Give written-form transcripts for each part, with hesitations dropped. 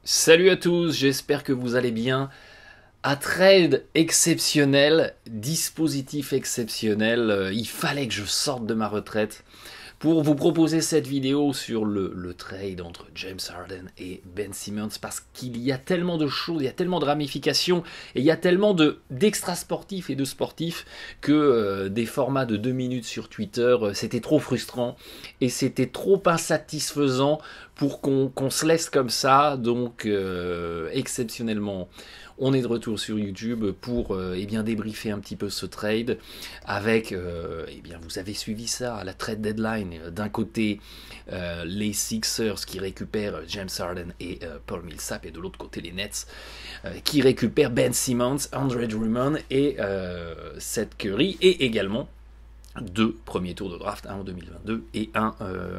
Salut à tous, j'espère que vous allez bien. Un trade exceptionnel, dispositif exceptionnel, il fallait que je sorte de ma retraite pour vous proposer cette vidéo sur le trade entre James Harden et Ben Simmons parce qu'il y a tellement de choses, il y a tellement de ramifications et il y a tellement d'extra sportifs et de sportifs que des formats de 2 minutes sur Twitter, c'était trop frustrant et c'était trop insatisfaisant pour qu'on se laisse comme ça. Donc exceptionnellement, on est de retour sur YouTube pour eh bien débriefer un petit peu ce trade avec, eh bien vous avez suivi ça à la trade deadline. D'un côté, les Sixers qui récupèrent James Harden et Paul Millsap, et de l'autre côté les Nets qui récupèrent Ben Simmons, Andre Drummond et Seth Curry, et également 2 premiers tours de draft, un en 2022 et un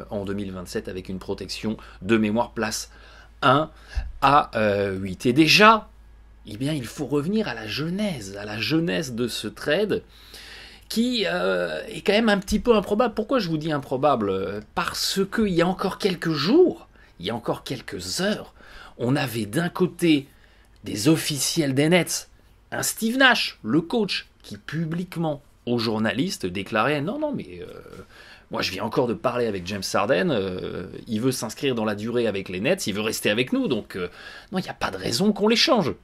en 2027 avec une protection de mémoire place 1 à 8. Et déjà, eh bien, il faut revenir à la genèse de ce trade qui est quand même un petit peu improbable. Pourquoi je vous dis improbable? Parce qu'il y a encore quelques jours, il y a encore quelques heures, on avait d'un côté des officiels des Nets, un Steve Nash, le coach, qui publiquement aux journalistes déclarait non mais moi je viens encore de parler avec James Harden, il veut s'inscrire dans la durée avec les Nets, il veut rester avec nous, donc non, il n'y a pas de raison qu'on l'échange.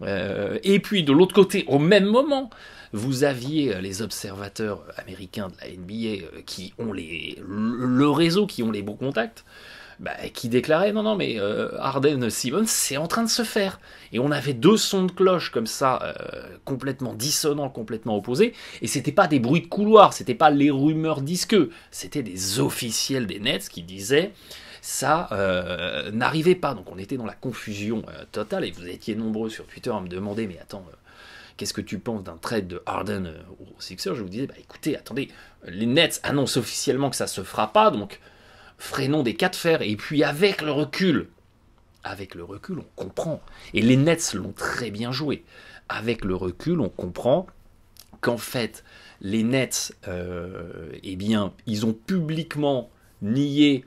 Et puis de l'autre côté, au même moment, vous aviez les observateurs américains de la NBA qui ont le réseau, qui ont les bons contacts, qui déclarait non mais Harden Simmons c'est en train de se faire, et on avait 2 sons de cloche comme ça complètement dissonants, complètement opposés, et c'était pas des bruits de couloir, c'était pas les rumeurs disqueux, c'était des officiels des Nets qui disaient ça n'arrivait pas. Donc on était dans la confusion totale, et vous étiez nombreux sur Twitter à me demander mais attends, qu'est-ce que tu penses d'un trade de Harden aux Sixers? Je vous disais écoutez, attendez, les Nets annoncent officiellement que ça se fera pas, donc freinons des cas de fer. Et puis avec le recul, on comprend. Et les Nets l'ont très bien joué. Avec le recul, on comprend qu'en fait, les Nets, eh bien, ils ont publiquement nié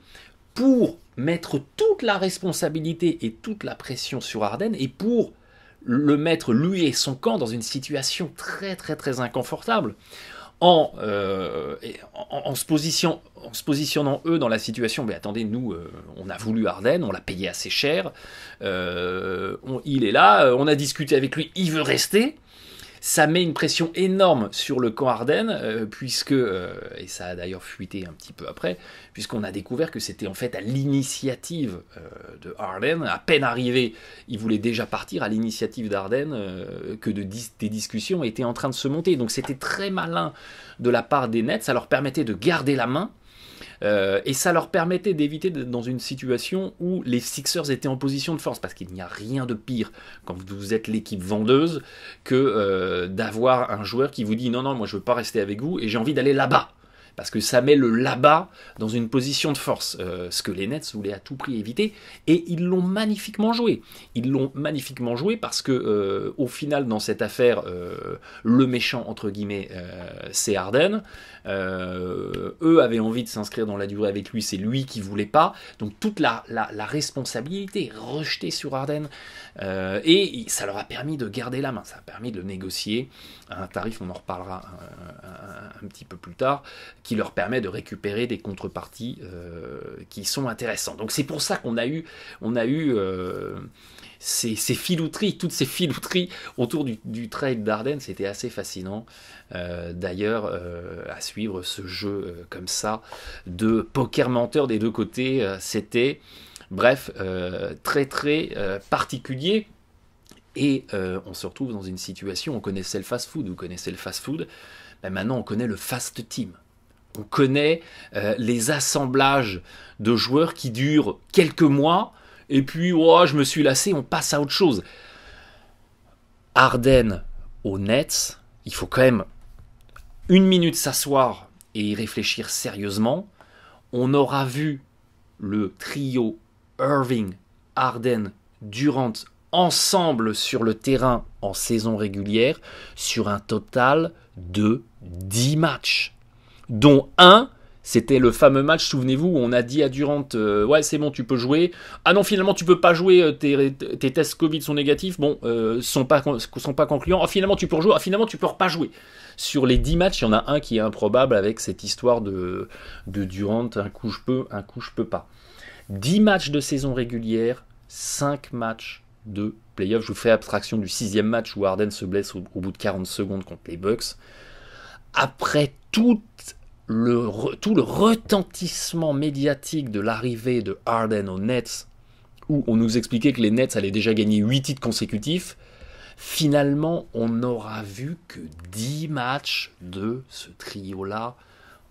pour mettre toute la responsabilité et toute la pression sur Harden, et pour le mettre, lui et son camp, dans une situation très très très inconfortable. En se positionnant eux dans la situation, mais attendez, nous, on a voulu Harden, on l'a payé assez cher, il est là, on a discuté avec lui, il veut rester. Ça met une pression énorme sur le camp Harden, puisque, et ça a d'ailleurs fuité un petit peu après, puisqu'on a découvert que c'était en fait à l'initiative de Harden, à peine arrivé, il voulait déjà partir, à l'initiative d'Harden, que des discussions étaient en train de se monter. Donc c'était très malin de la part des Nets, ça leur permettait de garder la main, et ça leur permettait d'éviter d'être dans une situation où les Sixers étaient en position de force, parce qu'il n'y a rien de pire quand vous êtes l'équipe vendeuse que d'avoir un joueur qui vous dit non moi je veux pas rester avec vous et j'ai envie d'aller là-bas, parce que ça met le là-bas dans une position de force, ce que les Nets voulaient à tout prix éviter, et ils l'ont magnifiquement joué. Ils l'ont magnifiquement joué parce que au final, dans cette affaire, le méchant entre guillemets, c'est Harden. Eux avaient envie de s'inscrire dans la durée avec lui, c'est lui qui voulait pas. Donc toute la responsabilité est rejetée sur Harden, et ça leur a permis de garder la main, ça a permis de le négocier à un tarif, on en reparlera un petit peu plus tard, qui leur permet de récupérer des contreparties qui sont intéressantes. Donc c'est pour ça qu'on a eu ces filouteries, toutes ces filouteries autour du trade d'Harden. C'était assez fascinant d'ailleurs à suivre ce jeu comme ça de poker menteur des deux côtés. C'était bref très très particulier. Et on se retrouve dans une situation, on connaissait le fast-food, vous connaissez le fast-food, maintenant on connaît le fast-team. On connaît les assemblages de joueurs qui durent quelques mois, et puis je me suis lassé, on passe à autre chose. Harden aux Nets, il faut quand même 1 minute s'asseoir et y réfléchir sérieusement. On aura vu le trio Irving, Harden, Durant ensemble sur le terrain en saison régulière sur un total de 10 matchs, dont un C'était le fameux match, souvenez-vous, où on a dit à Durant, ouais c'est bon, tu peux jouer. Ah non, finalement tu peux pas jouer, tes tests Covid sont négatifs, bon, sont pas concluants. Ah, finalement tu peux rejouer, ah, finalement tu peux pas jouer. Sur les 10 matchs, il y en a un qui est improbable avec cette histoire de Durant, un coup je peux pas. 10 matchs de saison régulière, 5 matchs de playoff. Je vous fais abstraction du 6e match où Harden se blesse au bout de 40 secondes contre les Bucks. Après tout le retentissement médiatique de l'arrivée de Harden aux Nets, où on nous expliquait que les Nets allaient déjà gagner 8 titres consécutifs, finalement, on n'aura vu que 10 matchs de ce trio-là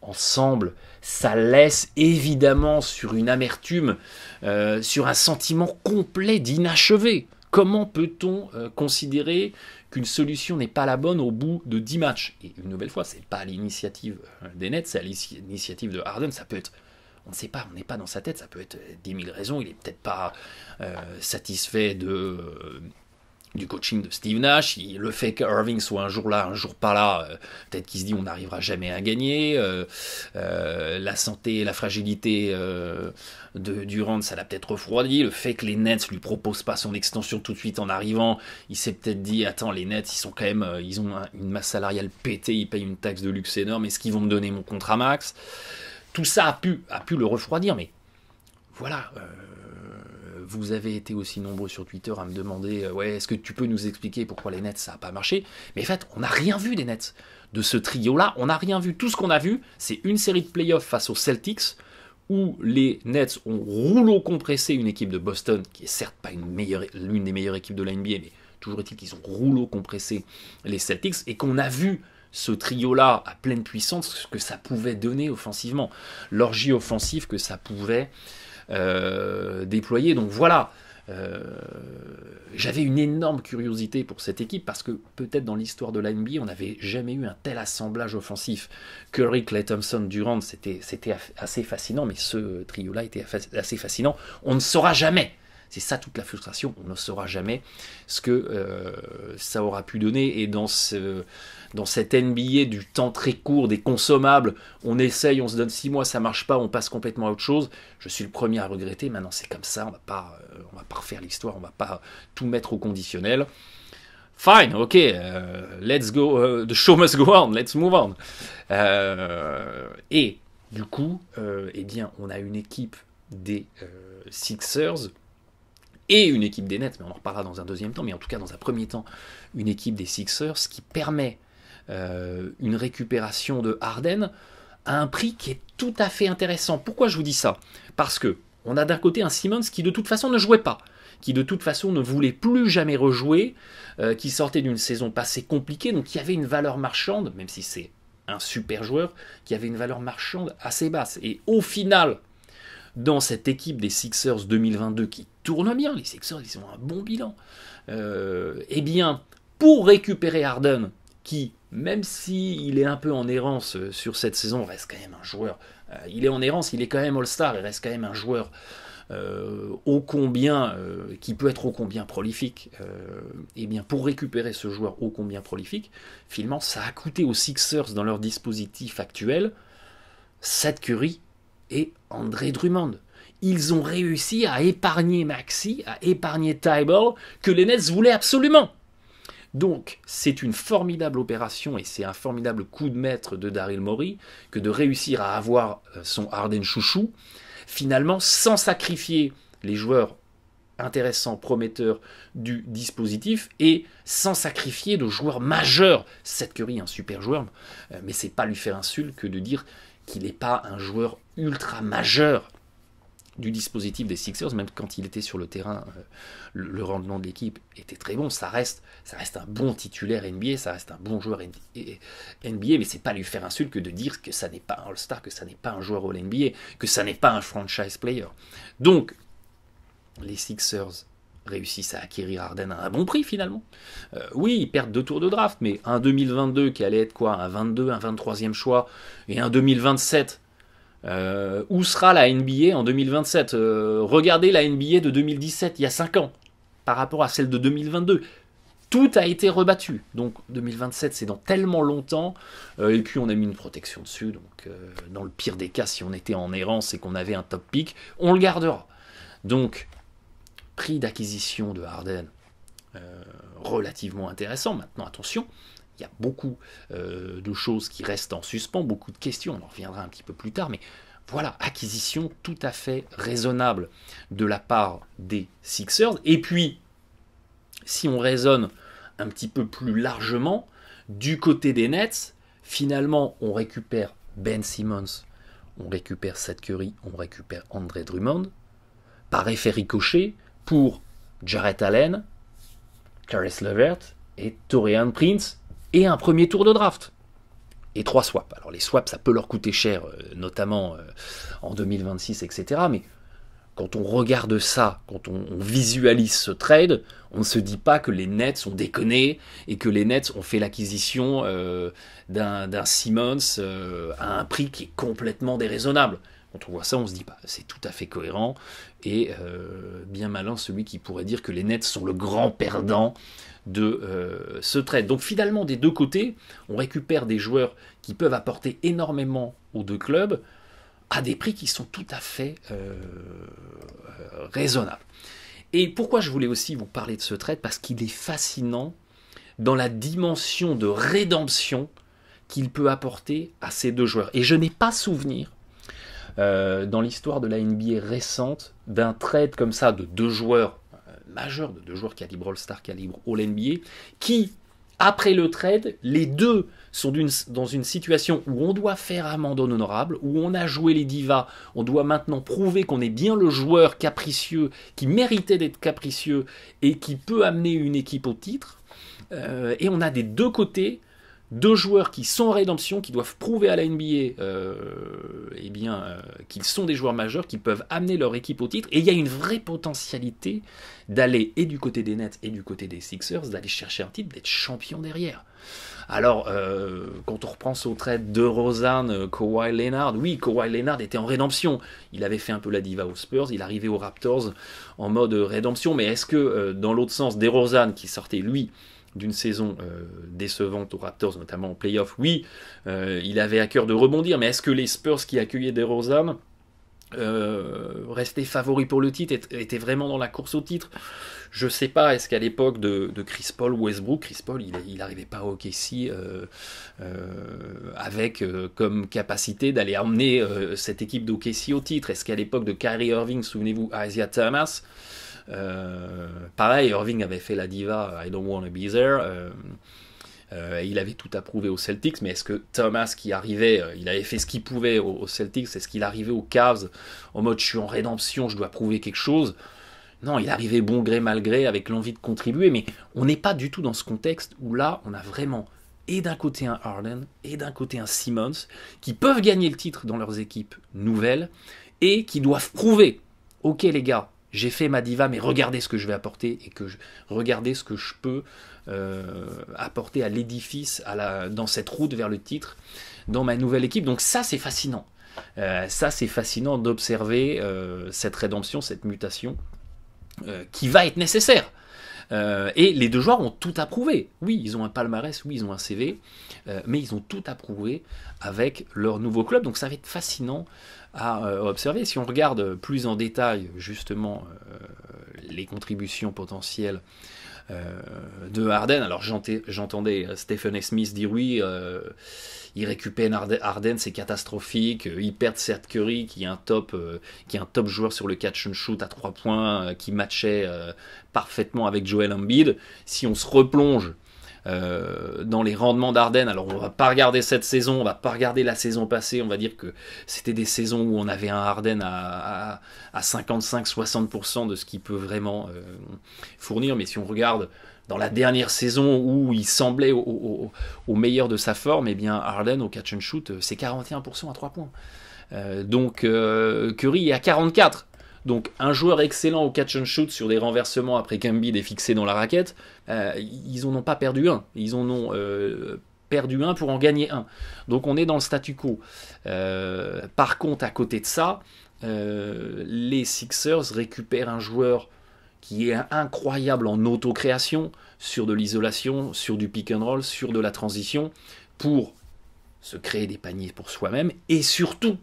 ensemble. Ça laisse évidemment sur une amertume, sur un sentiment complet d'inachevé. Comment peut-on considérer qu'une solution n'est pas la bonne au bout de 10 matchs? Et une nouvelle fois, c'est pas à l'initiative des Nets, c'est à l'initiative de Harden. Ça peut être, on ne sait pas, on n'est pas dans sa tête, ça peut être 10 000 raisons. Il est peut-être pas satisfait du coaching de Steve Nash, le fait qu'Irving soit un jour là, un jour pas là, peut-être qu'il se dit on n'arrivera jamais à gagner, la santé, la fragilité de Durant, ça l'a peut-être refroidi, le fait que les Nets lui proposent pas son extension tout de suite en arrivant, il s'est peut-être dit attends, les Nets ils sont quand même, ils ont une masse salariale pétée, ils payent une taxe de luxe énorme, est-ce qu'ils vont me donner mon contrat max? Tout ça a pu le refroidir, mais voilà. Vous avez été aussi nombreux sur Twitter à me demander ouais, est-ce que tu peux nous expliquer pourquoi les Nets ça n'a pas marché? Mais en fait, on n'a rien vu des Nets. De ce trio-là, on n'a rien vu. Tout ce qu'on a vu, c'est une série de playoffs face aux Celtics où les Nets ont rouleau compressé une équipe de Boston qui est certes pas l'une des meilleures équipes de la NBA, mais toujours est-il qu'ils ont rouleau compressé les Celtics et qu'on a vu ce trio-là à pleine puissance, ce que ça pouvait donner offensivement, l'orgie offensive que ça pouvait déployé. Donc voilà, j'avais une énorme curiosité pour cette équipe parce que peut-être dans l'histoire de la NBA, on n'avait jamais eu un tel assemblage offensif. Curry, Klay Thompson, Durant, c'était assez fascinant, mais ce trio-là était assez fascinant. On ne saura jamais. C'est ça toute la frustration, on ne saura jamais ce que ça aura pu donner. Et dans cette NBA du temps très court, des consommables, on essaye, on se donne 6 mois, ça marche pas, on passe complètement à autre chose. Je suis le premier à regretter, maintenant c'est comme ça, on va pas refaire l'histoire, on va pas tout mettre au conditionnel. Fine, ok, let's go, the show must go on, let's move on. Et du coup, eh bien, on a une équipe des Sixers et une équipe des Nets, mais on en reparlera dans un deuxième temps, mais en tout cas dans un premier temps, une équipe des Sixers qui permet une récupération de Harden à un prix qui est tout à fait intéressant. Pourquoi je vous dis ça? Parce que on a d'un côté un Simmons qui de toute façon ne jouait pas, qui de toute façon ne voulait plus jamais rejouer, qui sortait d'une saison passée compliquée, donc qui avait une valeur marchande, même si c'est un super joueur, qui avait une valeur marchande assez basse. Et au final, dans cette équipe des Sixers 2022 qui tourne bien, les Sixers ils ont un bon bilan, eh bien, pour récupérer Harden, qui, même s'il est un peu en errance sur cette saison, reste quand même un joueur, il est en errance, il est quand même All-Star, il reste quand même un joueur ô combien, qui peut être ô combien prolifique, et bien pour récupérer ce joueur ô combien prolifique, finalement ça a coûté aux Sixers dans leur dispositif actuel Seth Curry et André Drummond. Ils ont réussi à épargner Maxey, à épargner Thybulle, que les Nets voulaient absolument. Donc, c'est une formidable opération et c'est un formidable coup de maître de Daryl Morey que de réussir à avoir son Harden chouchou, finalement sans sacrifier les joueurs intéressants, prometteurs du dispositif et sans sacrifier de joueurs majeurs. Seth Curry, un super joueur, mais c'est pas lui faire insulte que de dire qu'il n'est pas un joueur ultra majeur du dispositif des Sixers, même quand il était sur le terrain, le rendement de l'équipe était très bon. Ça reste un bon titulaire NBA, ça reste un bon joueur NBA, mais c'est pas lui faire insulte que de dire que ça n'est pas un All-Star, que ça n'est pas un joueur All-NBA, que ça n'est pas un franchise player. Donc, les Sixers réussissent à acquérir Harden à un bon prix finalement. Oui, ils perdent 2 tours de draft, mais un 2022 qui allait être quoi, un 22, un 23e choix, et un 2027. Où sera la NBA en 2027? Regardez la NBA de 2017, il y a 5 ans, par rapport à celle de 2022. tout a été rebattu. Donc 2027, c'est dans tellement longtemps. Et puis on a mis une protection dessus. Donc dans le pire des cas, si on était en errance et qu'on avait un top pick, on le gardera. Donc prix d'acquisition de Harden relativement intéressant. Maintenant, attention, il y a beaucoup de choses qui restent en suspens, beaucoup de questions. On en reviendra un petit peu plus tard, mais voilà, acquisition tout à fait raisonnable de la part des Sixers. Et puis, si on raisonne un petit peu plus largement, du côté des Nets, finalement, on récupère Ben Simmons, on récupère Seth Curry, on récupère Andre Drummond, par effet ricochet, pour Jarrett Allen, Caris LeVert et Taurean Prince, et un premier tour de draft. Et 3 swaps. Alors les swaps, ça peut leur coûter cher, notamment en 2026, etc. Mais quand on regarde ça, quand on visualise ce trade, on ne se dit pas que les Nets ont déconné et que les Nets ont fait l'acquisition d'un Simmons à un prix qui est complètement déraisonnable. Quand on voit ça, on se dit bah, c'est tout à fait cohérent et bien malin celui qui pourrait dire que les Nets sont le grand perdant de ce trade. Donc finalement, des deux côtés, on récupère des joueurs qui peuvent apporter énormément aux deux clubs à des prix qui sont tout à fait raisonnables. Et pourquoi je voulais aussi vous parler de ce trade? Parce qu'il est fascinant dans la dimension de rédemption qu'il peut apporter à ces deux joueurs. Et je n'ai pas souvenir dans l'histoire de la NBA récente d'un trade comme ça de deux joueurs majeurs, de deux joueurs calibre All-Star, calibre All-NBA, qui, après le trade, les deux sont dans une situation où on doit faire amende honorable, où on a joué les divas, on doit maintenant prouver qu'on est bien le joueur capricieux, qui méritait d'être capricieux et qui peut amener une équipe au titre. Et on a des deux côtés deux joueurs qui sont en rédemption, qui doivent prouver à la NBA qu'ils sont des joueurs majeurs, qui peuvent amener leur équipe au titre. Et il y a une vraie potentialité d'aller, et du côté des Nets et du côté des Sixers, d'aller chercher un titre, d'être champion derrière. Alors, quand on reprend au trade de DeRozan, Kawhi Leonard, oui, Kawhi Leonard était en rédemption. Il avait fait un peu la diva aux Spurs, il arrivait aux Raptors en mode rédemption. Mais est-ce que, dans l'autre sens, DeRozan, qui sortait, lui, d'une saison décevante aux Raptors, notamment en playoff, oui, il avait à cœur de rebondir, mais est-ce que les Spurs qui accueillaient DeRozan restaient favoris pour le titre, étaient vraiment dans la course au titre? Je sais pas, est-ce qu'à l'époque de Chris Paul, Westbrook, Chris Paul, il n'arrivait pas au OKC avec comme capacité d'aller emmener cette équipe d'OKC au titre? Est-ce qu'à l'époque de Kyrie Irving, souvenez-vous, Isaiah Thomas, pareil, Irving avait fait la diva I don't wanna be there, il avait tout approuvé aux Celtics, mais est-ce que Thomas qui arrivait, il avait fait ce qu'il pouvait aux Celtics, est-ce qu'il arrivait aux Cavs en mode je suis en rédemption, je dois prouver quelque chose? Non, il arrivait bon gré mal gré avec l'envie de contribuer, mais on n'est pas du tout dans ce contexte où là on a vraiment et d'un côté un Harden et d'un côté un Simmons qui peuvent gagner le titre dans leurs équipes nouvelles et qui doivent prouver, ok les gars, j'ai fait ma diva, mais regardez ce que je vais apporter et regardez ce que je peux apporter à l'édifice, dans cette route vers le titre, dans ma nouvelle équipe. Donc ça, c'est fascinant. Ça, c'est fascinant d'observer cette rédemption, cette mutation qui va être nécessaire. Et les deux joueurs ont tout approuvé. Oui, ils ont un palmarès, oui, ils ont un CV, mais ils ont tout approuvé avec leur nouveau club. Donc ça va être fascinant à observer. Si on regarde plus en détail justement les contributions potentielles de Harden, alors j'entendais Stephen A. Smith dire oui, il récupère Harden, c'est catastrophique, il perd Seth Curry qui est un top joueur sur le catch and shoot à 3 points, qui matchait parfaitement avec Joel Embiid. Si on se replonge dans les rendements d'Harden, alors on va pas regarder cette saison, on va pas regarder la saison passée, on va dire que c'était des saisons où on avait un Harden à 55-60% de ce qu'il peut vraiment fournir, mais si on regarde dans la dernière saison où il semblait au meilleur de sa forme, eh bien Harden au catch and shoot c'est 41% à 3 points, donc Curry est à 44%. Donc un joueur excellent au catch and shoot sur des renversements après qu'Embiid est fixé dans la raquette, ils en ont pas perdu un, ils en ont perdu un pour en gagner un. Donc on est dans le statu quo. Par contre, à côté de ça, les Sixers récupèrent un joueur qui est incroyable en auto-création, sur de l'isolation, sur du pick and roll, sur de la transition, pour se créer des paniers pour soi-même, et surtout,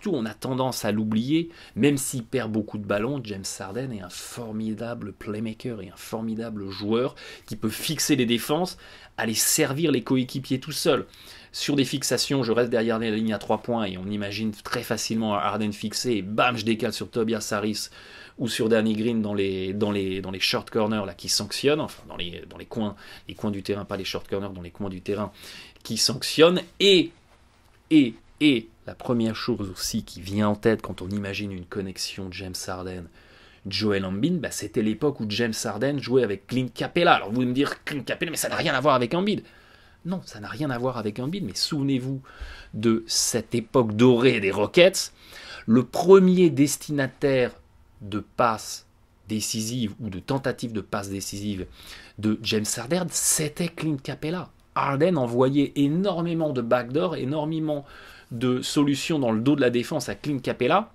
on a tendance à l'oublier, même s'il perd beaucoup de ballons, James Harden est un formidable playmaker et un formidable joueur qui peut fixer les défenses, aller servir les coéquipiers tout seul. Sur des fixations, je reste derrière la ligne à 3 points et on imagine très facilement Harden fixé et bam, je décale sur Tobias Harris ou sur Danny Green dans les short corners là, qui sanctionnent, enfin dans les coins du terrain, pas les short corners, dans les coins du terrain qui sanctionnent. Et la première chose aussi qui vient en tête quand on imagine une connexion James Harden, Joel Embiid, bah c'était l'époque où James Harden jouait avec Clint Capella. Alors vous allez me dire, Clint Capella, mais ça n'a rien à voir avec Embiid. Non, ça n'a rien à voir avec Embiid, mais souvenez-vous de cette époque dorée des Rockets. Le premier destinataire de passes décisives ou de tentatives de passes décisives de James Harden, c'était Clint Capella. Harden envoyait énormément de backdoor, énormément de solutions dans le dos de la défense à Clint Capella,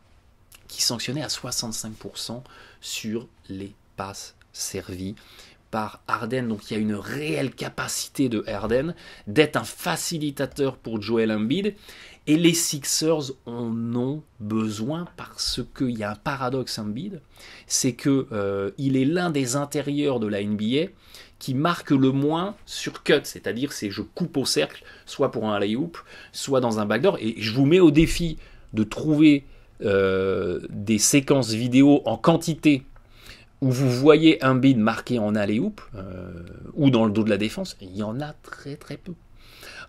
qui sanctionnait à 65% sur les passes servies par Harden. Donc il y a une réelle capacité de Harden d'être un facilitateur pour Joel Embiid, et les Sixers en ont besoin parce qu'il y a un paradoxe Embiid, c'est que il est l'un des intérieurs de la NBA qui marque le moins sur cut, c'est-à-dire c'est je coupe au cercle, soit pour un alley-oop, soit dans un backdoor, et je vous mets au défi de trouver des séquences vidéo en quantité où vous voyez un bid marqué en alley-oop ou dans le dos de la défense. Il y en a très très peu.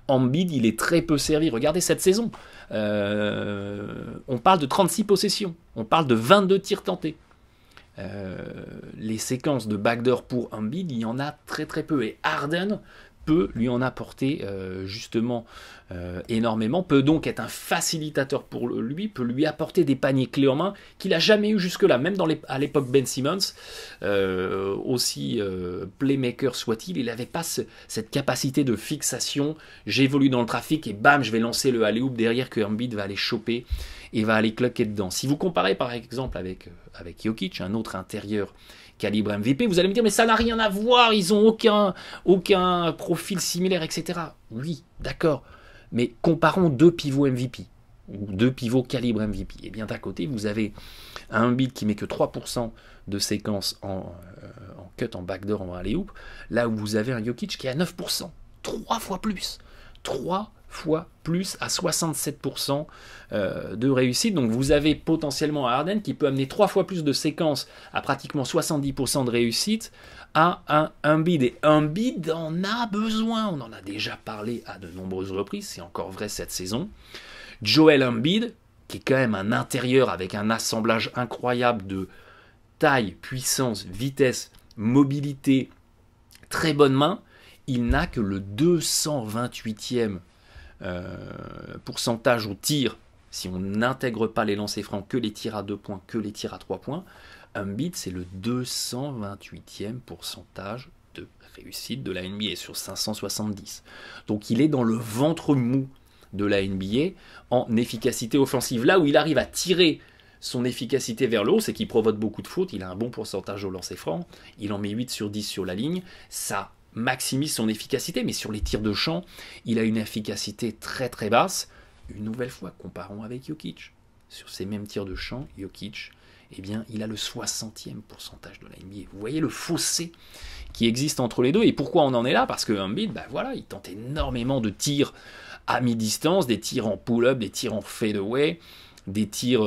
Embiid, il est très peu servi. Regardez cette saison. On parle de 36 possessions. On parle de 22 tirs tentés. Les séquences de backdoor pour Embiid, il y en a très très peu. Et Harden peut lui en apporter justement énormément, peut donc être un facilitateur pour lui, peut lui apporter des paniers clés en main qu'il n'a jamais eu jusque-là, même à l'époque Ben Simmons, aussi playmaker soit-il, il n'avait pas cette capacité de fixation, j'évolue dans le trafic et bam, je vais lancer le alley-oop derrière que Embiid va aller choper et va aller cloquer dedans. Si vous comparez par exemple avec Jokic, un autre intérieur calibre MVP, vous allez me dire mais ça n'a rien à voir, ils n'ont aucun profil similaire, etc. Oui, d'accord, mais comparons deux pivots MVP, ou deux pivots calibre MVP. Et bien d'un côté, vous avez un Embiid qui met que 3% de séquences en cut, en backdoor, en alley-oop, là où vous avez un Jokic qui est à 9%, 3 fois plus. 3 fois plus à 67% de réussite. Donc vous avez potentiellement un Harden qui peut amener 3 fois plus de séquences à pratiquement 70% de réussite à un Embiid. Et Embiid en a besoin. On en a déjà parlé à de nombreuses reprises. C'est encore vrai cette saison. Joel Embiid, qui est quand même un intérieur avec un assemblage incroyable de taille, puissance, vitesse, mobilité, très bonne main, il n'a que le 228e pourcentage au tir, si on n'intègre pas les lancers francs, que les tirs à 2 points, que les tirs à 3 points. Embiid, c'est le 228e pourcentage de réussite de la NBA sur 570. Donc il est dans le ventre mou de la NBA en efficacité offensive. Là où il arrive à tirer son efficacité vers le haut, c'est qu'il provoque beaucoup de fautes, il a un bon pourcentage au lancer franc, il en met 8 sur 10 sur la ligne, ça maximise son efficacité, mais sur les tirs de champ, il a une efficacité très très basse. Une nouvelle fois, comparons avec Jokic. Sur ces mêmes tirs de champ, Jokic, eh bien, il a le 60e pourcentage de la NBA. Vous voyez le fossé qui existe entre les deux. Et pourquoi on en est là? Parce que Embiid, voilà, il tente énormément de tirs à mi-distance, des tirs en pull-up, des tirs en fadeaway, des tirs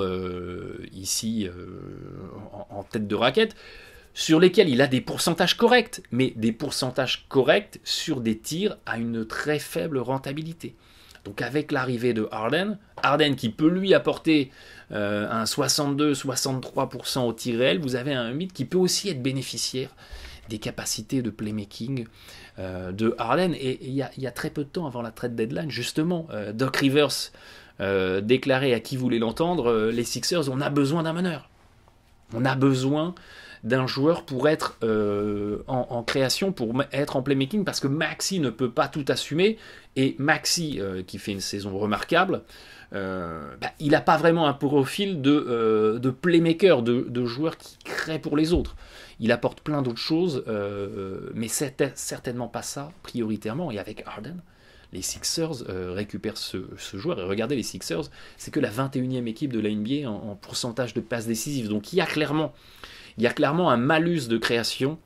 ici en tête de raquette, sur lesquels il a des pourcentages corrects, mais des pourcentages corrects sur des tirs à une très faible rentabilité. Donc avec l'arrivée de Harden qui peut lui apporter un 62-63% au tir réel, vous avez un Embiid qui peut aussi être bénéficiaire des capacités de playmaking de Harden. Et il y a très peu de temps avant la trade deadline, justement, Doc Rivers déclarait à qui voulait l'entendre, les Sixers, on a besoin d'un meneur. On a besoin d'un joueur pour être en création, pour être en playmaking, parce que Maxey ne peut pas tout assumer, et Maxey, qui fait une saison remarquable, il n'a pas vraiment un profil de playmaker, de joueur qui crée pour les autres. Il apporte plein d'autres choses, mais c'est certainement pas ça, prioritairement. Et avec Harden, les Sixers récupèrent ce joueur. Et regardez, les Sixers, c'est que la 21e équipe de la NBA en pourcentage de passes décisives. Donc il y a clairement un malus de création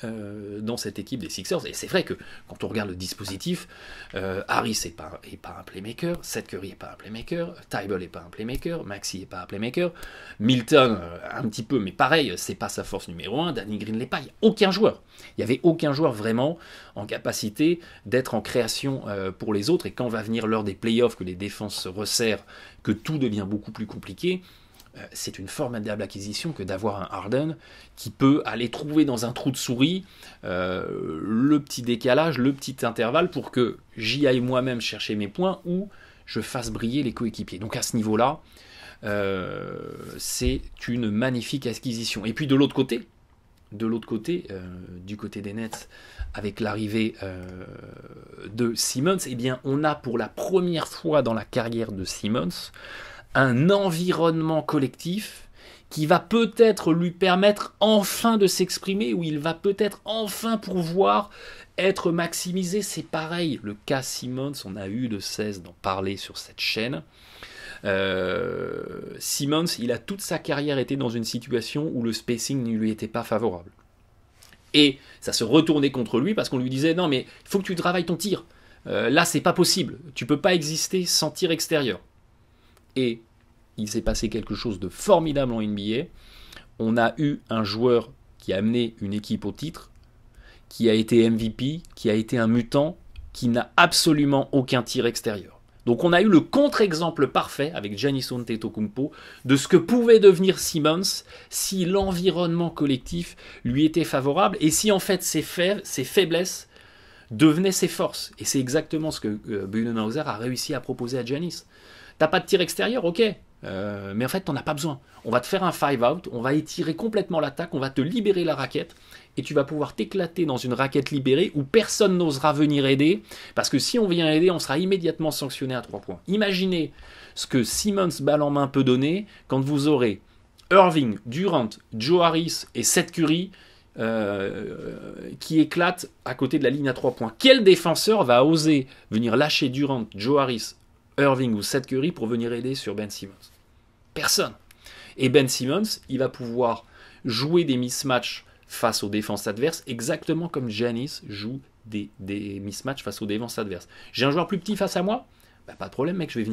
dans cette équipe des Sixers. Et c'est vrai que quand on regarde le dispositif, Harris n'est pas un playmaker, Seth Curry n'est pas un playmaker, Tybalt n'est pas un playmaker, Maxey n'est pas un playmaker, Milton un petit peu, mais pareil, c'est pas sa force numéro 1, Danny Green l'est pas, il n'y a aucun joueur. Il n'y avait aucun joueur vraiment en capacité d'être en création pour les autres, et quand va venir l'heure des playoffs, que les défenses se resserrent, que tout devient beaucoup plus compliqué, c'est une formidable acquisition que d'avoir un Harden qui peut aller trouver dans un trou de souris le petit décalage, le petit intervalle pour que j'y aille moi-même chercher mes points ou je fasse briller les coéquipiers. Donc à ce niveau-là, c'est une magnifique acquisition. Et puis de l'autre côté, du côté des Nets, avec l'arrivée de Simmons, eh bien, on a pour la première fois dans la carrière de Simmons un environnement collectif qui va peut-être lui permettre enfin de s'exprimer, où il va peut-être enfin pouvoir être maximisé. C'est pareil, le cas Simmons, on a eu de cesse d'en parler sur cette chaîne. Simmons, il a toute sa carrière été dans une situation où le spacing ne lui était pas favorable. Et ça se retournait contre lui parce qu'on lui disait « Non mais il faut que tu travailles ton tir. Là c'est pas possible. Tu peux pas exister sans tir extérieur. » Et il s'est passé quelque chose de formidable en NBA. On a eu un joueur qui a amené une équipe au titre, qui a été MVP, qui a été un mutant, qui n'a absolument aucun tir extérieur. Donc on a eu le contre-exemple parfait avec Giannis Antetokounmpo de ce que pouvait devenir Simmons si l'environnement collectif lui était favorable et si en fait ses faiblesses devenaient ses forces. Et c'est exactement ce que Budenholzer a réussi à proposer à Giannis. T'as pas de tir extérieur, ok, mais en fait t'en as pas besoin. On va te faire un 5-out, on va étirer complètement l'attaque, on va te libérer la raquette et tu vas pouvoir t'éclater dans une raquette libérée où personne n'osera venir aider, parce que si on vient aider, on sera immédiatement sanctionné à 3 points. Imaginez ce que Simmons balle en main peut donner quand vous aurez Irving, Durant, Joe Harris et Seth Curry qui éclatent à côté de la ligne à 3 points. Quel défenseur va oser venir lâcher Durant, Joe Harris, Irving ou Seth Curry pour venir aider sur Ben Simmons? Personne. Et Ben Simmons, il va pouvoir jouer des mismatchs face aux défenses adverses, exactement comme Giannis joue des mismatchs face aux défenses adverses. J'ai un joueur plus petit face à moi, bah, pas de problème mec, je vais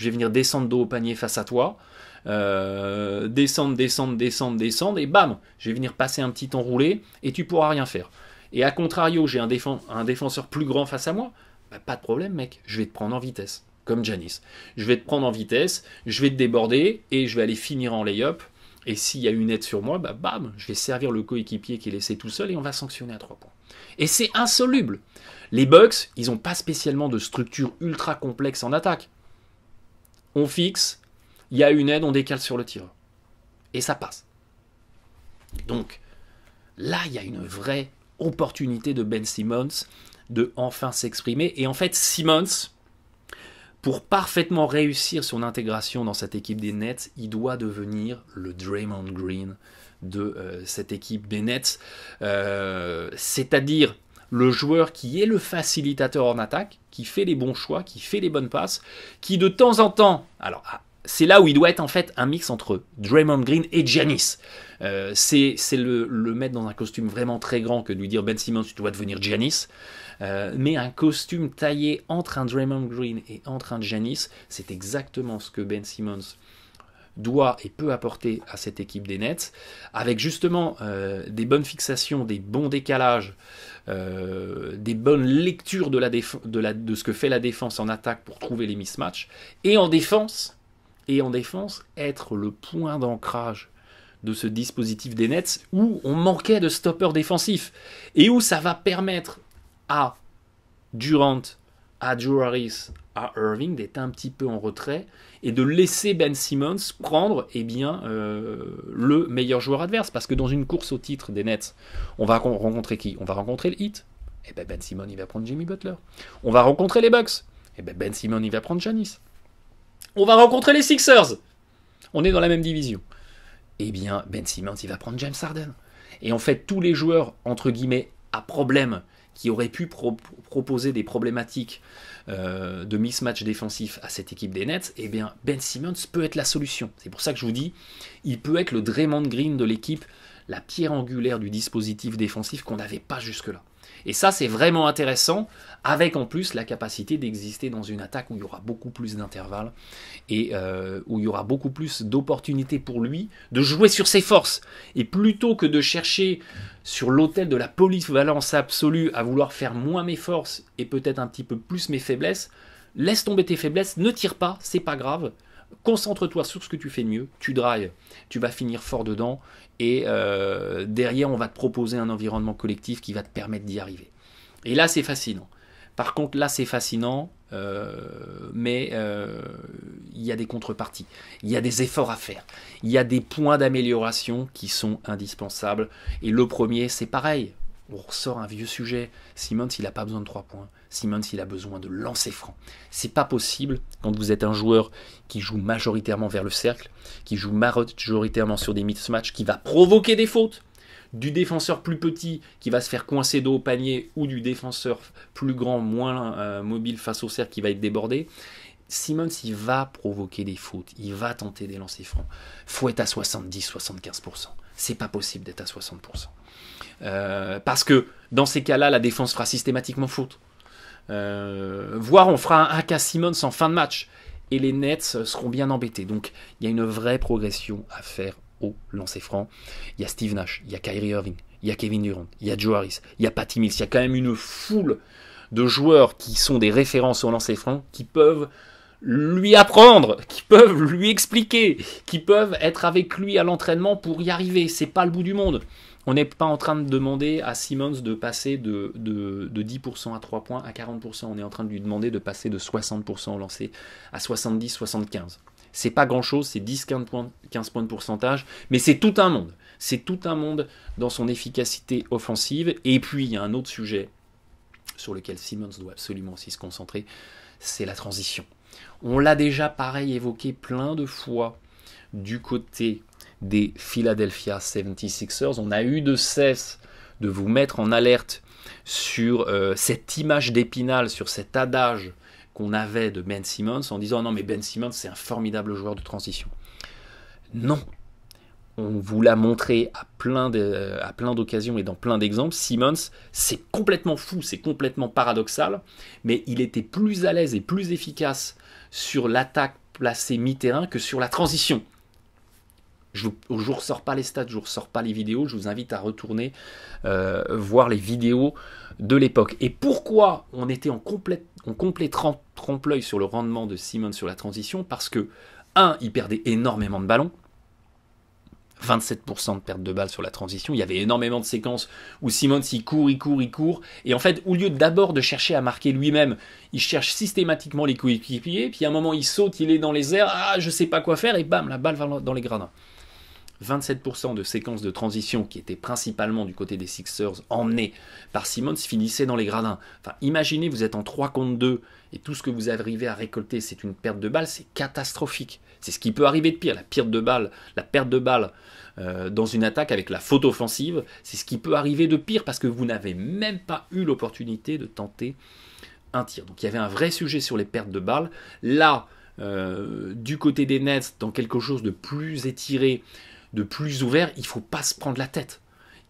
venir descendre dos au panier face à toi, descendre, et bam, je vais venir passer un petit enroulé, et tu pourras rien faire. Et à contrario, j'ai un défenseur plus grand face à moi, bah, pas de problème mec, je vais te prendre en vitesse. Comme Giannis. Je vais te prendre en vitesse, je vais te déborder et je vais aller finir en lay-up. Et s'il y a une aide sur moi, bah bam, je vais servir le coéquipier qui est laissé tout seul et on va sanctionner à 3 points. Et c'est insoluble. Les Bucks, ils n'ont pas spécialement de structure ultra complexe en attaque. On fixe, il y a une aide, on décale sur le tireur. Et ça passe. Donc, là, il y a une vraie opportunité de Ben Simmons de enfin s'exprimer. Et en fait, Simmons, pour parfaitement réussir son intégration dans cette équipe des Nets, il doit devenir le Draymond Green de cette équipe des Nets. C'est-à-dire le joueur qui est le facilitateur en attaque, qui fait les bons choix, qui fait les bonnes passes, qui de temps en temps... Alors, c'est là où il doit être en fait un mix entre Draymond Green et Giannis. C'est le mettre dans un costume vraiment très grand que de lui dire Ben Simmons, tu dois devenir Giannis. Mais un costume taillé entre un Draymond Green et entre un Giannis, c'est exactement ce que Ben Simmons doit et peut apporter à cette équipe des Nets, avec justement des bonnes fixations, des bons décalages, des bonnes lectures de ce que fait la défense en attaque pour trouver les mismatchs, et en défense, être le point d'ancrage de ce dispositif des Nets où on manquait de stoppers défensifs et où ça va permettre à Durant, à Joe Harris, à Irving d'être un petit peu en retrait et de laisser Ben Simmons prendre le meilleur joueur adverse, parce que dans une course au titre des Nets, on va rencontrer qui? On va rencontrer le Heat, et Ben Simmons il va prendre Jimmy Butler. On va rencontrer les Bucks, et Ben Simmons il va prendre Giannis. On va rencontrer les Sixers. On est dans la même division. Eh bien, Ben Simmons, il va prendre James Harden. Et en fait, tous les joueurs, entre guillemets, à problème, qui auraient pu proposer des problématiques de mismatch défensif à cette équipe des Nets, eh bien, Ben Simmons peut être la solution. C'est pour ça que je vous dis, il peut être le Draymond Green de l'équipe, la pierre angulaire du dispositif défensif qu'on n'avait pas jusque-là. Et ça, c'est vraiment intéressant, avec en plus la capacité d'exister dans une attaque où il y aura beaucoup plus d'intervalles et où il y aura beaucoup plus d'opportunités pour lui de jouer sur ses forces. Et plutôt que de chercher sur l'autel de la polyvalence absolue à vouloir faire moins mes forces et peut-être un petit peu plus mes faiblesses, laisse tomber tes faiblesses, ne tire pas, c'est pas grave. Concentre-toi sur ce que tu fais de mieux, tu drives, tu vas finir fort dedans et derrière on va te proposer un environnement collectif qui va te permettre d'y arriver. Et là c'est fascinant. Par contre là c'est fascinant, mais il y a des contreparties, il y a des efforts à faire, il y a des points d'amélioration qui sont indispensables. Et le premier c'est pareil. On ressort un vieux sujet. Simmons, il n'a pas besoin de 3 points. Simmons, il a besoin de lancer franc. C'est pas possible quand vous êtes un joueur qui joue majoritairement vers le cercle, qui joue majoritairement sur des mismatchs, qui va provoquer des fautes, du défenseur plus petit qui va se faire coincer dos au panier ou du défenseur plus grand, moins mobile face au cercle qui va être débordé. Simmons, il va provoquer des fautes, il va tenter des lancers francs. Faut être à 70-75%. C'est pas possible d'être à 60%. Parce que dans ces cas-là, la défense fera systématiquement faute. Voire on fera un hack à Simmons en fin de match et les Nets seront bien embêtés. Donc il y a une vraie progression à faire au lancer franc. Il y a Steve Nash, il y a Kyrie Irving, il y a Kevin Durant, il y a Joe Harris, il y a Patty Mills. Il y a quand même une foule de joueurs qui sont des références au lancer franc qui peuvent lui apprendre, qui peuvent lui expliquer, qui peuvent être avec lui à l'entraînement pour y arriver. C'est pas le bout du monde. On n'est pas en train de demander à Simmons de passer de 10% à 3 points à 40%. On est en train de lui demander de passer de 60% au lancer à 70-75%. C'est pas grand-chose, c'est 10-15 points de pourcentage, mais c'est tout un monde. C'est tout un monde dans son efficacité offensive. Et puis, il y a un autre sujet sur lequel Simmons doit absolument aussi se concentrer, c'est la transition. On l'a déjà pareil évoqué plein de fois du côté des Philadelphia 76ers. On a eu de cesse de vous mettre en alerte sur cette image d'Épinal, sur cet adage qu'on avait de Ben Simmons en disant « Non mais Ben Simmons c'est un formidable joueur de transition ». Non, on vous l'a montré à plein d'occasions et dans plein d'exemples. Simmons, c'est complètement fou, c'est complètement paradoxal, mais il était plus à l'aise et plus efficace sur l'attaque placée mi-terrain que sur la transition. Je ne vous ressors pas les stats, je ne vous ressors pas les vidéos, je vous invite à retourner voir les vidéos de l'époque. Et pourquoi on était en complet trompe-l'œil sur le rendement de Simmons sur la transition? Parce que, il perdait énormément de ballons, 27% de perte de balles sur la transition. Il y avait énormément de séquences où Simmons il court. Et en fait, au lieu d'abord de chercher à marquer lui-même, il cherche systématiquement les coéquipiers. Puis à un moment, il saute, il est dans les airs. Je sais pas quoi faire. Et bam, la balle va dans les gradins. 27% de séquences de transition qui étaient principalement du côté des Sixers emmenées par Simmons finissaient dans les gradins. Enfin, imaginez, vous êtes en 3 contre 2 et tout ce que vous arrivez à récolter, c'est une perte de balle, c'est catastrophique. C'est ce qui peut arriver de pire, la perte de balle dans une attaque avec la faute offensive, c'est ce qui peut arriver de pire parce que vous n'avez même pas eu l'opportunité de tenter un tir. Donc il y avait un vrai sujet sur les pertes de balles. Là, du côté des Nets, dans quelque chose de plus étiré, de plus ouvert, il ne faut pas se prendre la tête.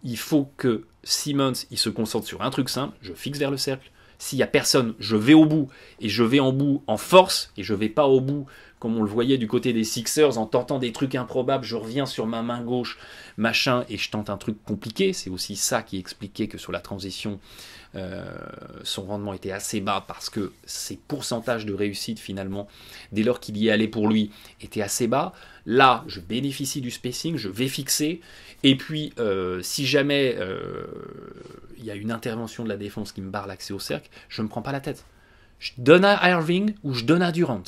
Il faut que Simmons il se concentre sur un truc simple, je fixe vers le cercle. S'il n'y a personne, je vais au bout, et je vais en bout en force, et je ne vais pas au bout comme on le voyait du côté des Sixers, en tentant des trucs improbables, je reviens sur ma main gauche, machin, et je tente un truc compliqué. C'est aussi ça qui expliquait que sur la transition, son rendement était assez bas, parce que ses pourcentages de réussite, finalement, dès lors qu'il y allait pour lui, étaient assez bas. Là, je bénéficie du spacing, je vais fixer, et puis, si jamais il y a une intervention de la défense qui me barre l'accès au cercle, je ne me prends pas la tête. Je donne à Irving ou je donne à Durant.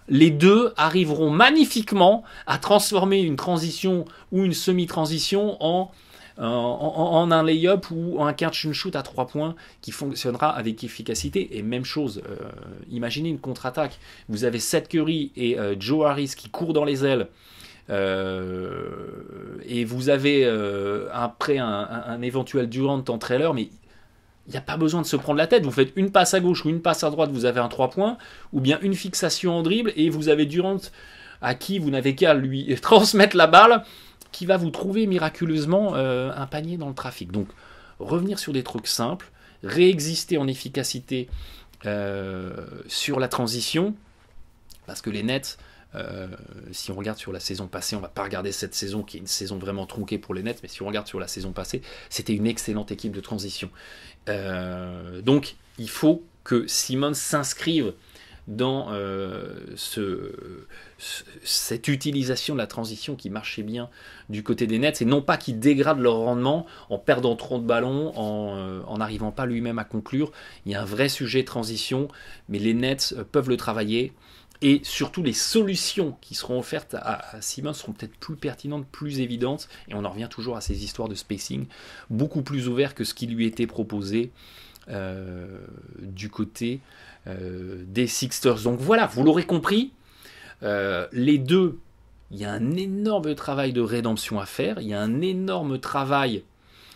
Les deux arriveront magnifiquement à transformer une transition ou une semi-transition en en un lay-up ou un catch and shoot à 3 points qui fonctionnera avec efficacité. Et même chose, imaginez une contre-attaque. Vous avez Seth Curry et Joe Harris qui courent dans les ailes. Et vous avez après un éventuel Durant en trailer, mais il n'y a pas besoin de se prendre la tête. Vous faites une passe à gauche ou une passe à droite, vous avez un 3 points, ou bien une fixation en dribble, et vous avez Durant à qui vous n'avez qu'à lui transmettre la balle, qui va vous trouver miraculeusement un panier dans le trafic. Donc, revenir sur des trucs simples, réexister en efficacité sur la transition, parce que les Nets, si on regarde sur la saison passée, on ne va pas regarder cette saison qui est une saison vraiment tronquée pour les Nets, mais si on regarde sur la saison passée, c'était une excellente équipe de transition. Donc il faut que Simmons s'inscrive dans cette utilisation de la transition qui marchait bien du côté des Nets, et non pas qu'il dégrade leur rendement en perdant trop de ballons, en n'arrivant pas lui-même à conclure. Il y a un vrai sujet transition, mais les Nets peuvent le travailler. Et surtout, les solutions qui seront offertes à Simmons seront peut-être plus pertinentes, plus évidentes. Et on en revient toujours à ces histoires de spacing, beaucoup plus ouvert que ce qui lui était proposé du côté des Sixers. Donc voilà, vous l'aurez compris, les deux, il y a un énorme travail de rédemption à faire. Il y a un énorme travail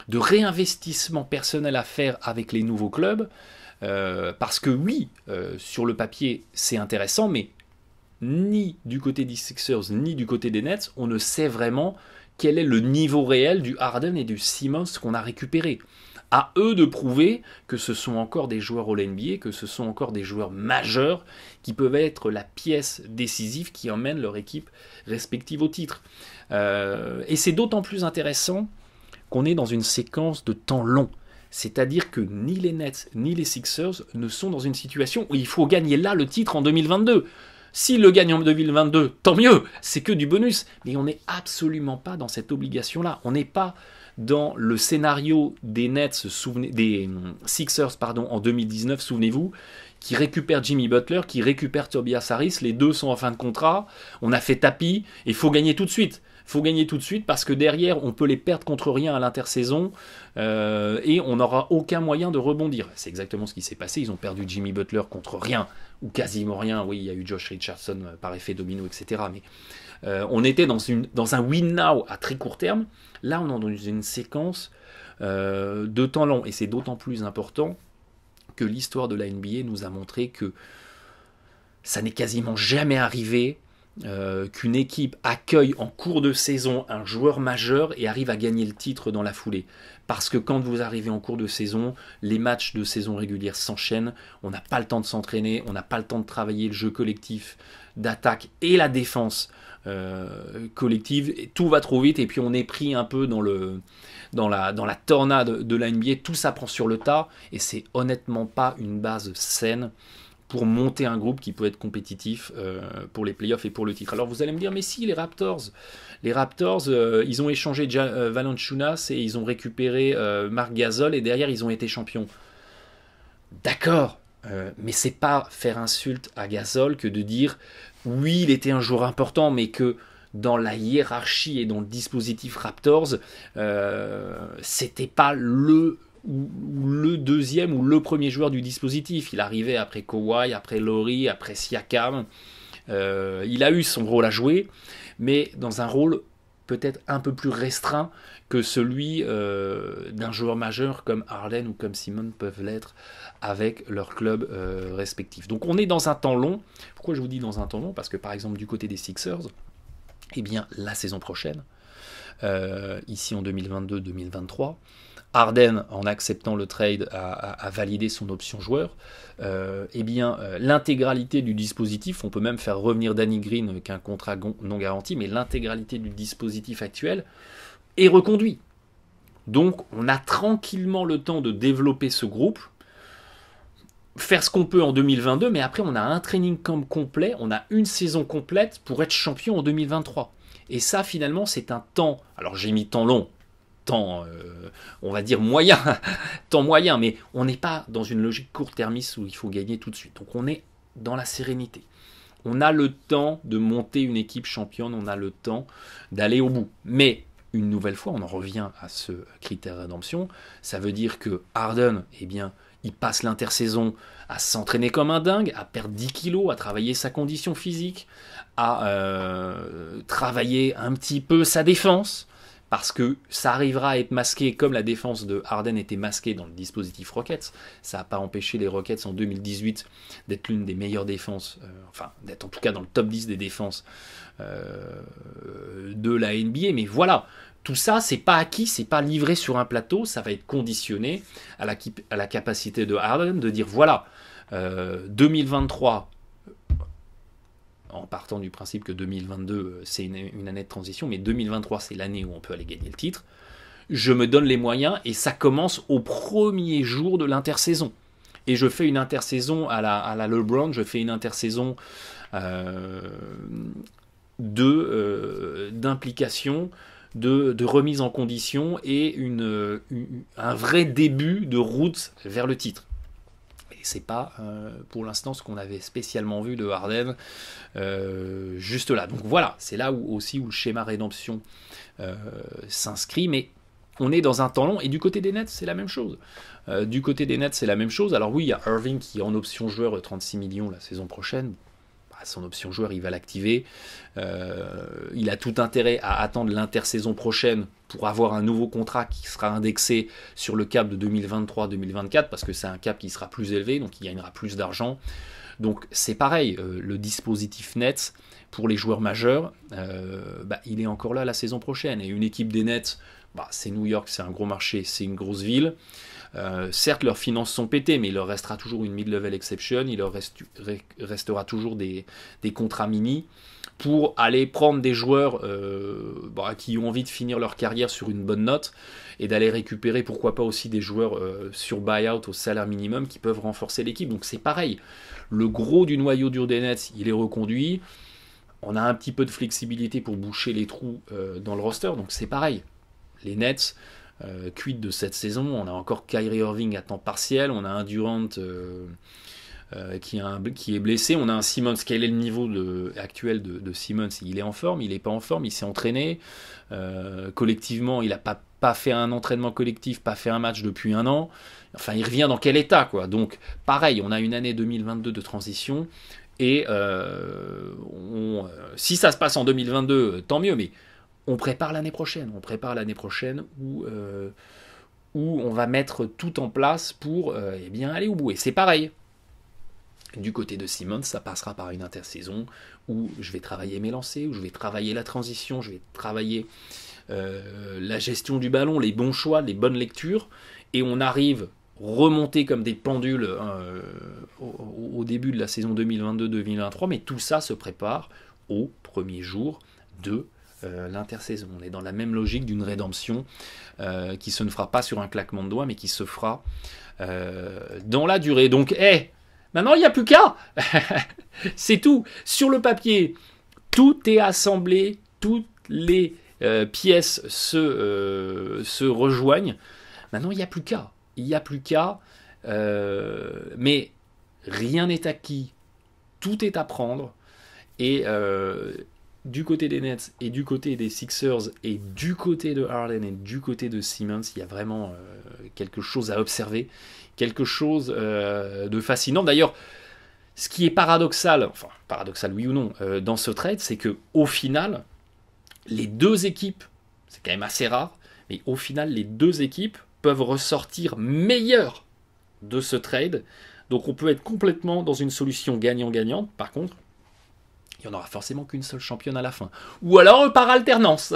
de réinvestissement personnel à faire avec les nouveaux clubs. Parce que oui, sur le papier, c'est intéressant, mais ni du côté des Sixers, ni du côté des Nets, on ne sait vraiment quel est le niveau réel du Harden et du Simmons qu'on a récupéré. À eux de prouver que ce sont encore des joueurs All-NBA, que ce sont encore des joueurs majeurs qui peuvent être la pièce décisive qui emmène leur équipe respective au titre. Et c'est d'autant plus intéressant qu'on est dans une séquence de temps long. C'est-à-dire que ni les Nets ni les Sixers ne sont dans une situation où il faut gagner là le titre en 2022. S'ils le gagnent en 2022, tant mieux, c'est que du bonus. Mais on n'est absolument pas dans cette obligation-là. On n'est pas dans le scénario des Nets, des Sixers en 2019, souvenez-vous, qui récupèrent Jimmy Butler, qui récupèrent Tobias Harris. Les deux sont en fin de contrat. On a fait tapis et il faut gagner tout de suite. Il faut gagner tout de suite parce que derrière, on peut les perdre contre rien à l'intersaison et on n'aura aucun moyen de rebondir. C'est exactement ce qui s'est passé. Ils ont perdu Jimmy Butler contre rien ou quasiment rien. Oui, il y a eu Josh Richardson par effet domino, etc. Mais on était dans un win now à très court terme. Là, on est dans une séquence de temps long et c'est d'autant plus important que l'histoire de la NBA nous a montré que ça n'est quasiment jamais arrivé qu'une équipe accueille en cours de saison un joueur majeur et arrive à gagner le titre dans la foulée. Parce que quand vous arrivez en cours de saison, les matchs de saison régulière s'enchaînent, on n'a pas le temps de s'entraîner, on n'a pas le temps de travailler le jeu collectif d'attaque et la défense collective, et tout va trop vite et puis on est pris un peu dans la tornade de la NBA, tout ça prend sur le tas et c'est honnêtement pas une base saine pour monter un groupe qui peut être compétitif pour les playoffs et pour le titre. Alors vous allez me dire, mais si, les Raptors, ils ont échangé Valanciunas et ils ont récupéré Marc Gasol et derrière ils ont été champions. D'accord, mais c'est pas faire insulte à Gasol que de dire, oui, il était un joueur important, mais que dans la hiérarchie et dans le dispositif Raptors, c'était pas le deuxième ou le premier joueur du dispositif. Il arrivait après Kawhi, après Laurie, après Siakam. Il a eu son rôle à jouer, mais dans un rôle peut-être un peu plus restreint que celui d'un joueur majeur comme Harden ou comme Simmons peuvent l'être avec leur club respectif. Donc on est dans un temps long. Pourquoi je vous dis dans un temps long ? Parce que par exemple du côté des Sixers, eh bien la saison prochaine, ici en 2022-2023, Harden, en acceptant le trade, a validé son option joueur. L'intégralité du dispositif, on peut même faire revenir Danny Green qu'un contrat non garanti, mais l'intégralité du dispositif actuel est reconduit. Donc on a tranquillement le temps de développer ce groupe, faire ce qu'on peut en 2022, mais après on a un training camp complet, on a une saison complète pour être champion en 2023. Et ça finalement c'est un temps, alors j'ai mis temps long, temps, on va dire moyen, temps moyen, mais on n'est pas dans une logique court-termiste où il faut gagner tout de suite. Donc on est dans la sérénité. On a le temps de monter une équipe championne, on a le temps d'aller au bout. Mais une nouvelle fois, on en revient à ce critère rédemption, ça veut dire que Harden, eh bien, il passe l'intersaison à s'entraîner comme un dingue, à perdre 10 kilos, à travailler sa condition physique, à travailler un petit peu sa défense, parce que ça arrivera à être masqué comme la défense de Harden était masquée dans le dispositif Rockets. Ça n'a pas empêché les Rockets en 2018 d'être l'une des meilleures défenses, enfin d'être en tout cas dans le top 10 des défenses de la NBA. Mais voilà, tout ça, c'est pas acquis, c'est pas livré sur un plateau, ça va être conditionné à la capacité de Harden de dire voilà, 2023, en partant du principe que 2022 c'est une année de transition, mais 2023 c'est l'année où on peut aller gagner le titre, je me donne les moyens et ça commence au premier jour de l'intersaison. Et je fais une intersaison à la LeBron, je fais une intersaison d'implication, de remise en condition et un vrai début de route vers le titre. C'est pas pour l'instant ce qu'on avait spécialement vu de Harden juste là. Donc voilà, c'est là où le schéma rédemption s'inscrit, mais on est dans un temps long, et du côté des Nets, c'est la même chose. Alors oui, il y a Irving qui est en option joueur 36 millions la saison prochaine. Son option joueur, il va l'activer. Il a tout intérêt à attendre l'intersaison prochaine pour avoir un nouveau contrat qui sera indexé sur le cap de 2023-2024, parce que c'est un cap qui sera plus élevé, donc il gagnera plus d'argent. Donc c'est pareil, le dispositif Nets pour les joueurs majeurs, il est encore là la saison prochaine. Et une équipe des Nets, c'est New York, c'est un gros marché, c'est une grosse ville. Certes, leurs finances sont pétées, mais il leur restera toujours une mid-level exception, il leur restera toujours des contrats mini pour aller prendre des joueurs qui ont envie de finir leur carrière sur une bonne note et d'aller récupérer, pourquoi pas aussi des joueurs sur buyout au salaire minimum qui peuvent renforcer l'équipe. Donc c'est pareil, le gros du noyau dur des Nets, il est reconduit, on a un petit peu de flexibilité pour boucher les trous dans le roster, donc c'est pareil. Les Nets, quid de cette saison, on a encore Kyrie Irving à temps partiel, on a un Durant qui est blessé, on a un Simmons. Quel est le niveau actuel de Simmons? Il est en forme, il n'est pas en forme, il s'est entraîné collectivement, il n'a pas fait un entraînement collectif, pas fait un match depuis un an, enfin il revient dans quel état quoi. Donc pareil, on a une année 2022 de transition, et si ça se passe en 2022, tant mieux, mais on prépare l'année prochaine. Où on va mettre tout en place pour aller au bout. Et c'est pareil. Du côté de Simmons, ça passera par une intersaison où je vais travailler mes lancers, où je vais travailler la transition, je vais travailler la gestion du ballon, les bons choix, les bonnes lectures, et on arrive remonter comme des pendules au début de la saison 2022-2023, mais tout ça se prépare au premier jour de l'intersaison. On est dans la même logique d'une rédemption qui se ne fera pas sur un claquement de doigts, mais qui se fera dans la durée. Donc, maintenant il n'y a plus qu'à. C'est tout. Sur le papier, tout est assemblé, toutes les pièces se rejoignent. Maintenant, il n'y a plus qu'à. Mais rien n'est acquis. Tout est à prendre. Et du côté des Nets et du côté des Sixers et du côté de Harden et du côté de Simmons, il y a vraiment quelque chose à observer, quelque chose de fascinant. D'ailleurs, ce qui est paradoxal oui ou non, dans ce trade, c'est que au final, les deux équipes, c'est quand même assez rare, mais au final, les deux équipes peuvent ressortir meilleures de ce trade. Donc on peut être complètement dans une solution gagnant-gagnante. Par contre, il n'y en aura forcément qu'une seule championne à la fin. Ou alors par alternance.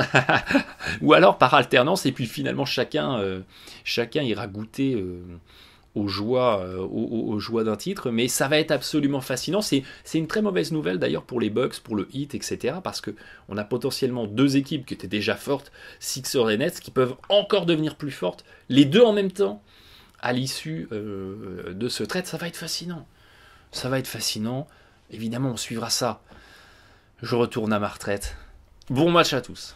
Et puis finalement chacun ira goûter aux joies d'un titre. Mais ça va être absolument fascinant. C'est une très mauvaise nouvelle d'ailleurs pour les Bucks, pour le Heat, etc. Parce qu'on a potentiellement deux équipes qui étaient déjà fortes, Sixers et Nets, qui peuvent encore devenir plus fortes. Les deux en même temps, à l'issue de ce trade, ça va être fascinant. Évidemment, on suivra ça. Je retourne à ma retraite. Bon match à tous.